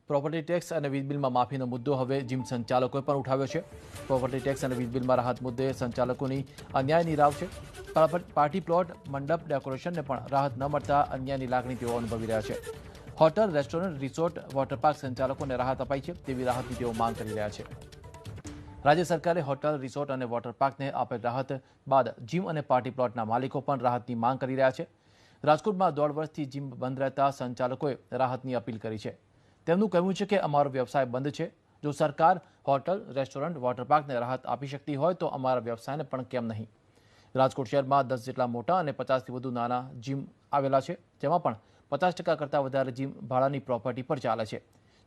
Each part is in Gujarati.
પ્રોપર્ટી ટેક્સ અને વીજ બિલમાં માફીનો મુદ્દો હવે જીમ સંચાલકોએ પણ ઉઠાવ્યો છે. પ્રોપર્ટી ટેક્સ અને વીજ બિલમાં રાહત મુદ્દે સંચાલકોની અન્યાયની રાવ છે. પાર્ટી પ્લોટ, મંડપ, ડેકોરેશનને પણ રાહત ન મળતા અન્યાયની લાગણી તેઓ અનુભવી રહ્યા છે. હોટલ, રેસ્ટોરન્ટ, રિસોર્ટ, વોટરપાર્ક સંચાલકોને રાહત અપાઈ છે તેવી રાહતની તેઓ માંગ કરી રહ્યા છે. રાજ્ય સરકારે હોટલ, રિસોર્ટ અને વોટરપાર્કને આપેલ રાહત બાદ જીમ અને પાર્ટી પ્લોટના માલિકો પણ રાહતની માંગ કરી રહ્યા છે. રાજકોટમાં 1.5 વર્ષથી જીમ બંધ રહેતા સંચાલકોએ રાહતની અપીલ કરી છે. તેમનું કહેવું છે કે અમારો વ્યવસાય બંધ છે. જો સરકાર હોટલ, રેસ્ટોરન્ટ, વોટરપાર્કને રાહત આપી શકતી હોય તો અમારા વ્યવસાયને પણ કેમ નહીં. રાજકોટ શહેરમાં 10 જેટલા મોટા અને 50થી વધુ નાના જીમ આવેલા છે, જેમાં પણ 50% કરતાં વધારે જીમ ભાડાની પ્રોપર્ટી પર ચાલે છે,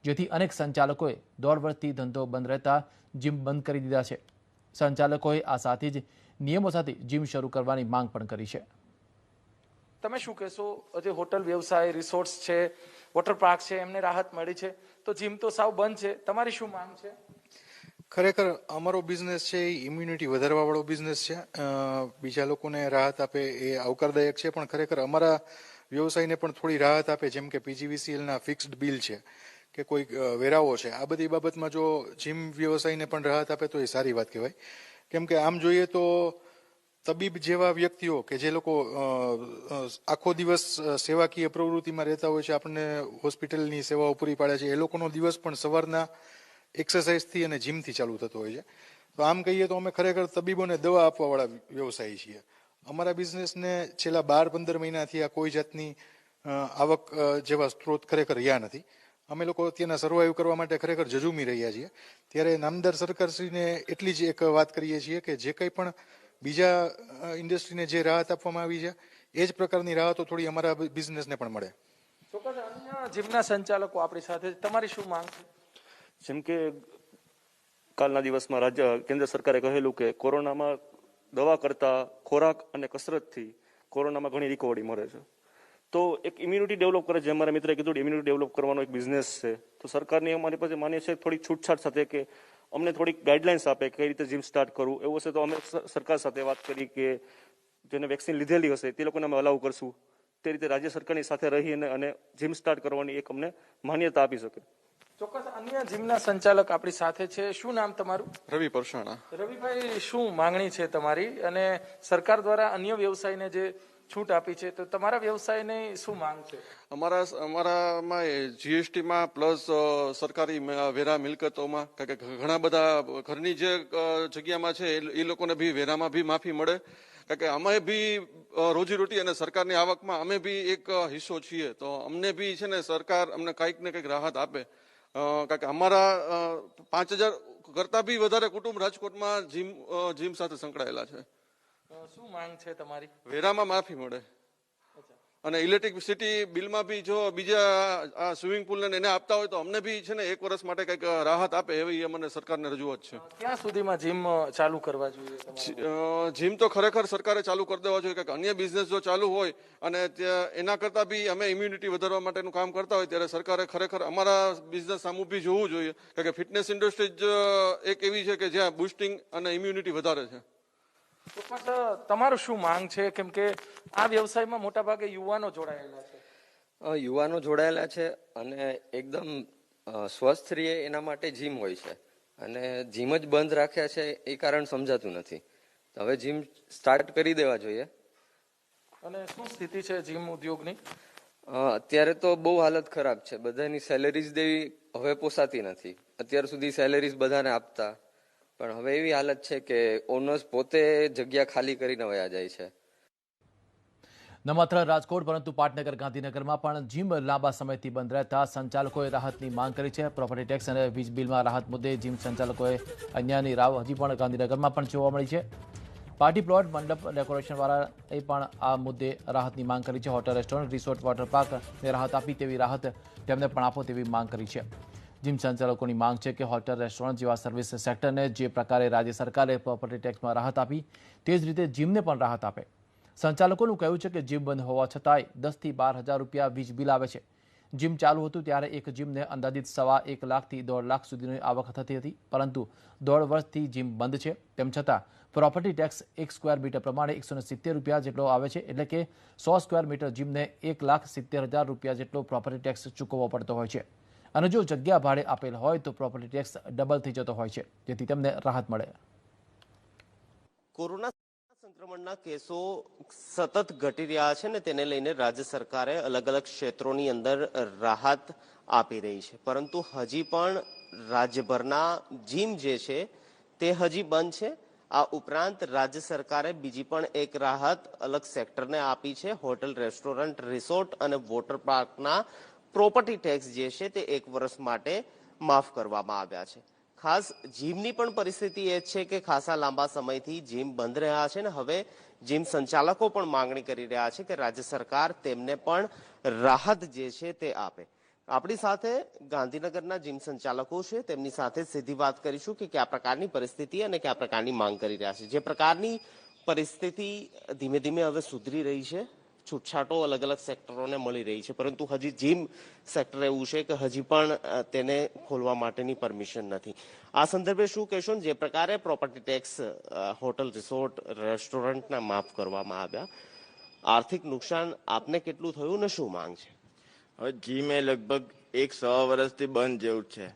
જેથી અનેક સંચાલકોએ 1.5 વર્ષથી ધંધો બંધ રહેતા જીમ બંધ કરી દીધા છે. સંચાલકોએ આ સાથે જ નિયમો સાથે જીમ શરૂ કરવાની માંગ પણ કરી છે. તમે શું કહેશો? જે હોટલ વ્યવસાય, રિસોર્ટ્સ છે, વોટર પાર્ક છે, એમને રાહત મળી છે, તો જીમ તો સાવ બંધ છે. તમારી શું માંગ છે? ખરેખર અમારો બિઝનેસ છે એ ઇમ્યુનિટી વધારવા વાળો બિઝનેસ છે. બીજા લોકોને રાહત આપે એ આવકારદાયક છે, પણ ખરેખર અમારા વ્યવસાયને પણ થોડી રાહત આપે, જેમ કે પીજીવીસીએલના ફિક્સ્ડ બિલ છે કે કોઈ વેરાઓ છે, આ બધી બાબતમાં જો જીમ વ્યવસાયને પણ રાહત આપે તો એ સારી વાત કહેવાય. કેમ કે આમ જોઈએ તો તબીબ જેવા વ્યક્તિઓ કે જે લોકો આખો દિવસ સેવાકીય પ્રવૃત્તિમાં રહેતા હોય છે, આપણને હોસ્પિટલની સેવાઓ પૂરી પાડે છે, એ લોકોનો દિવસ પણ સવારના એક્સરસાઇઝથી અને જીમથી ચાલુ થતો હોય છે. તો આમ કહીએ તો અમે ખરેખર તબીબોને દવા આપવાવાળા વ્યવસાયી છીએ. અમારા બિઝનેસને છેલ્લા 12-15 મહિનાથી આ કોઈ જાતની આવક જેવા સ્ત્રોત ખરેખર રહ્યા નથી. અમે લોકો અત્યારના સર્વાઈવ કરવા માટે ખરેખર જજુમી રહ્યા છીએ. ત્યારે નામદાર સરકારશ્રીને એટલી જ એક વાત કરીએ છીએ કે જે કંઈ પણ બીજા ઇન્ડસ્ટ્રીને જે રાહત આપવામાં આવી છે એ જ પ્રકારની રાહતો થોડી અમારા બિઝનેસને પણ મળે. ચોક્કસ. અન્ય જીમના સંચાલકો આપણી સાથે, તમારી શું માંગ છે? જેમ કે કાલના દિવસમાં કેન્દ્ર સરકારે કહેલું કે કોરોનામાં દવા કરતા ખોરાક અને કસરતથી કોરોનામાં ઘણી રિકવરી મળે છે. તો એક ઇમ્યુનિટી ડેવલપ કરે છે. અમારા મિત્રએ કીધું ઇમ્યુનિટી ડેવલપ કરવાનો એક બિઝનેસ છે. તો સરકારની અમારી પાસે માન્ય છે થોડીક છૂટછાટ સાથે કે અમને થોડીક ગાઈડલાઇન્સ આપે કઈ રીતે જીમ સ્ટાર્ટ કરવું. એવું હશે તો અમે સરકાર સાથે વાત કરી કે જેને વેક્સિન લીધેલી હશે તે લોકોને અમે અલાઉ કરશું. તે રીતે રાજ્ય સરકારની સાથે રહીને અને જીમ સ્ટાર્ટ કરવાની એક અમને માન્યતા આપી શકે. ચોક્કસ. અન્ય જીમના સંચાલક આપણી સાથે છે. શું નામ તમારું? રવિ પરસાણા. રવિભાઈ, શું માંગણી છે તમારી? અને સરકાર દ્વારા અન્ય વ્યવસાયને જે છૂટ આપી છે, તો તમારા વ્યવસાયની શું માંગ છે? અમારામાં જીએસટીમાં પ્લસ સરકારી વેરા મિલકતોમાં કે ઘણા બધા ઘરની જે જગ્યામાં છે એ લોકોને બી વેરામાં બી માફી મળે. કારણ કે અમે બી રોજીરોટી અને સરકારની આવકમાં અમે બી એક હિસ્સો છીએ. તો અમને બી છે ને સરકાર અમને કંઈક ને કંઈક રાહત આપે. કારણ કે અમારા 5000 કરતા બી વધારે કુટુંબ રાજકોટમાં જીમ સાથે સંકળાયેલા છે. શું માંગ છે તમારી? વેરામાં માફી મળે અને ઇલેક્ટ્રિસિટી બિલમાં બી જો બીજા સ્વિમિંગ પુલ ને એને આપતા હોય તો અમને બી છે ને 1 વર્ષ માટે કંઈક રાહત આપે એવી અમને સરકારને રજૂઆત છે. ક્યાં સુધીમાં જીમ ચાલુ કરવા જોઈએ? જીમ તો ખરેખર સરકારે ચાલુ કરી દેવા જોઈએ. કે અન્ય બિઝનેસ જો ચાલુ હોય અને એના કરતાં બી અમે ઇમ્યુનિટી વધારવા માટેનું કામ કરતા હોય ત્યારે સરકારે ખરેખર અમારા બિઝનેસ સામું બી જોવું જોઈએ. કારણ કે ફિટનેસ ઇન્ડસ્ટ્રી જ એક એવી છે કે જ્યાં બુસ્ટિંગ અને ઇમ્યુનિટી વધારે છે. ચોક્કસ. તમારું શું માંગ છે? કેમ કે આ વ્યવસાયમાં મોટા ભાગે યુવાનો જોડાયેલા છે. યુવાનો જોડાયેલા છે અને એકદમ સ્વસ્થ રહે એના માટે જીમ હોય છે, અને જીમ જ બંધ રાખ્યા છે એ કારણ સમજાતું નથી. હવે જીમ સ્ટાર્ટ કરી દેવા જોઈએ. અને શું સ્થિતિ છે જીમ ઉદ્યોગની? અત્યારે તો બહુ હાલત ખરાબ છે. બધાની સેલેરીઝ દેવી હવે પોસાતી નથી. અત્યાર સુધી સેલેરીઝ બધાને આપતા, પણ હવે એવી હાલત છે કે ઓનર્સ પોતે જગ્યા ખાલી કરીને વયા જાય છે. ન માત્ર રાજકોટ પરંતુ પાટનગર, ગાંધીનગરમાં પણ જીમ લાંબા સમયથી બંધ રહેતા સંચાલકોએ રાહતની માંગ કરી છે. પ્રોપર્ટી ટેક્સ અને વીજ બિલમાં રાહત મુદ્દે જીમ સંચાલકોએ અન્યાયની રાવ હજી પણ ગાંધીનગરમાં પણ જોવા મળી છે. પાર્ટી પ્લોટ, મંડપ, ડેકોરેશનવાળાએ પણ આ મુદ્દે રાહતની માંગ કરી છે. હોટલ, રેસ્ટોરન્ટ, રિસોર્ટ, વોટર પાર્કને રાહત આપી તેવી રાહત તેમને પણ આપો તેવી માંગ કરી છે. જીમ સંચાલકોની માંગ છે કે હોટલ, રેસ્ટોરન્ટ જેવા સર્વિસ સેક્ટરને જે પ્રકારે રાજ્ય સરકારે પ્રોપર્ટી ટેક્સમાં રાહત આપી તે જ રીતે જીમને પણ રાહત આપે. સંચાલકોનું કહેવું છે કે જીમ બંધ હોવા છતાંય 10 થી 12 હજાર રૂપિયા વીજ બિલ આવે છે. જીમ ચાલુ હતું ત્યારે એક જીમને અંદાજિત 1.25 લાખથી 1.5 લાખ સુધીની આવક થતી હતી, પરંતુ 1.5 વર્ષથી જીમ બંધ છે. તેમ છતાં પ્રોપર્ટી ટેક્સ 1 સ્ક્વેર મીટર પ્રમાણે 170 રૂપિયા જેટલો આવે છે, એટલે કે 100 સ્ક્વેર મીટર જીમને 1,70,000 રૂપિયા જેટલો પ્રોપર્ટી ટેક્સ ચૂકવવો પડતો હોય છે. અને જો જગ્યા ભાડે આપેલ હોય તો પ્રોપર્ટી ટેક્સ ડબલ થઈ જતો હોય છે, જેથી તેમને રાહત મળે. કોરોના સંક્રમણના કેસો સતત ઘટી રહ્યા છે ને તેને લઈને રાજ્ય સરકારે અલગ અલગ ક્ષેત્રોની અંદર રાહત આપી રહી છે, પરંતુ હજી પણ રાજ્યભરના જીમ જે છે તે હજી બંધ છે. આ ઉપરાંત રાજ્ય સરકારે બીજી પણ એક રાહત અલગ સેક્ટરને આપી છે. હોટલ, રેસ્ટોરન્ટ, રિસોર્ટ અને વોટર પાર્કના પ્રોપર્ટી ટેક્સ જે છે તે 1 વર્ષ માટે માફ કરવામાં આવ્યા છે. ખાસ જીમની પણ પરિસ્થિતિ એ છે કે ખાસા લાંબા સમયથી જીમ બંધ રહ્યા છે ને હવે જીમ સંચાલકો પણ માંગણી કરી રહ્યા છે કે રાજ્ય સરકાર તેમને પણ રાહત જે છે તે આપે. આપણી સાથે ગાંધીનગરના જીમ સંચાલકો છે, તેમની સાથે સીધી વાત કરીશું કે કયા પ્રકારની પરિસ્થિતિ અને કયા પ્રકારની માંગ કરી રહ્યા છે. જે પ્રકારની પરિસ્થિતિ ધીમે ધીમે હવે સુધરી રહી છે, છૂટછાટો અલગ અલગ સેક્ટરોને મળી રહી છે, પરંતુ હજી જીમ સેક્ટર એવું છે કે હજી પણ તેને ખોલવા માટેની પરમિશન નથી. આ સંદર્ભે શું કહેશો? જે પ્રકારે પ્રોપર્ટી ટેક્સ હોટલ, રિસોર્ટ, રેસ્ટોરન્ટના માફ કરવામાં આવ્યા, આર્થિક નુકસાન આપને કેટલું થયું ને શું માંગ છે? હવે જીમ એ લગભગ 1.25 વર્ષથી બંધ જેવું છે.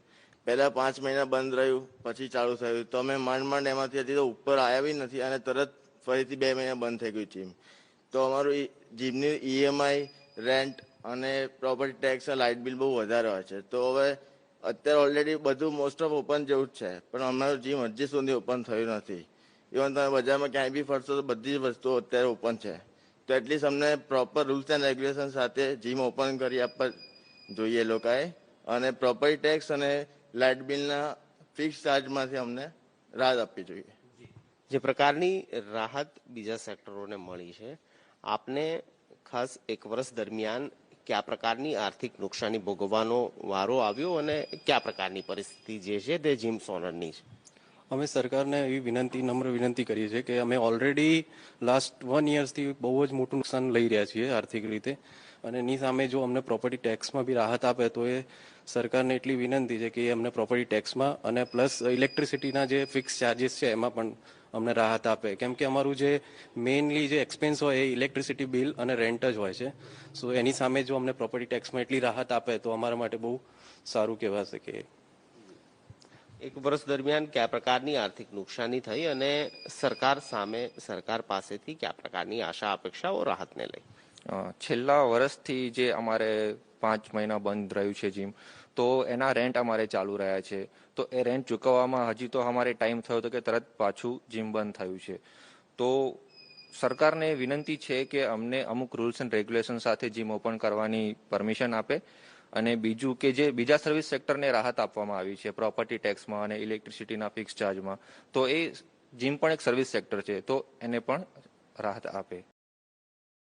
પહેલા 5 મહિના બંધ રહ્યું, પછી ચાલુ થયું, તો અમે માંડ એમાંથી હજી તો ઉપર આવ્યા બી નથી અને તરત ફરીથી 2 મહિના બંધ થઈ ગયું જીમ. તો અમારું જીમની EMI, રેન્ટ અને પ્રોપર્ટી ટેક્સ, લાઇટ બિલ બહુ વધારે હોય છે. તો હવે અત્યારે ઓલરેડી બધું મોસ્ટ ઓફ ઓપન જેવું જ છે, પણ અમારું જીમ હજી સુધી ઓપન થયું નથી. ઇવન તમે બજારમાં ક્યાંય બી ફરશો તો બધી જ વસ્તુઓ અત્યારે ઓપન છે. તો એટલીસ્ટ અમને પ્રોપર રૂલ્સ એન્ડ રેગ્યુલેશન સાથે જીમ ઓપન કરી આપવા જોઈએ લોકોએ, અને પ્રોપર્ટી ટેક્સ અને લાઇટ બિલના ફિક્સ ચાર્જમાંથી અમને રાહત આપવી જોઈએ. જે પ્રકારની રાહત બીજા સેક્ટરોને મળી છે, આપને ખાસ 1 વર્ષ દરમિયાન કયા પ્રકારની આર્થિક નુકસાની ભોગવવાનો વારો આવ્યો અને કયા પ્રકારની પરિસ્થિતિ જે છે તે જીમ ઓનરની છે? અમે સરકારને એવી નમ્ર વિનંતી કરીએ છીએ કે અમે ઓલરેડી લાસ્ટ 1 યર્સથી બહુ જ મોટું નુકસાન લઈ રહ્યા છીએ આર્થિક રીતે, અને એની સામે જો અમને પ્રોપર્ટી ટેક્સમાં બી રાહત આપે તો એ સરકારને એટલી વિનંતી છે કે એ અમને પ્રોપર્ટી ટેક્સમાં અને પ્લસ ઇલેક્ટ્રિસિટીના જે ફિક્સ ચાર્જીસ છે એમાં પણ અમને રાહત આપે. કેમ કે અમારું જે મેઇનલી જે એક્સપેન્સ હોય એ ઇલેક્ટ્રિસિટી બિલ અને રેન્ટ જ હોય છે. સો એની સામે જો અમને પ્રોપર્ટી ટેક્સમાં એટલી રાહત આપે તો અમારા માટે બહુ સારું કહેવાશે. કે 1 વર્ષ દરમિયાન કયા પ્રકારની આર્થિક નુકસાની થઈ અને સરકાર પાસેથી કયા પ્રકારની આશા અપેક્ષાઓ રાહતને લઈ? છેલ્લા વર્ષથી જે અમારે 5 મહિના બંધ રહ્યું છે જીમ, તો એના રેન્ટ અમારે ચાલુ રહ્યા છે. તો એ રેન્ટ ચૂકવવામાં હજી તો અમારે ટાઈમ થયો હતો કે તરત પાછું જીમ બંધ થયું છે. તો સરકારને વિનંતી છે કે અમને અમુક રૂલ્સ એન્ડ રેગ્યુલેશન સાથે જીમ ઓપન કરવાની પરમિશન આપે, અને બીજું કે જે બીજા સર્વિસ સેક્ટરને રાહત આપવામાં આવી છે પ્રોપર્ટી ટેક્સમાં અને ઇલેક્ટ્રિસિટીના ફિક્સ ચાર્જમાં, તો એ જીમ પણ એક સર્વિસ સેક્ટર છે, તો એને પણ રાહત આપે.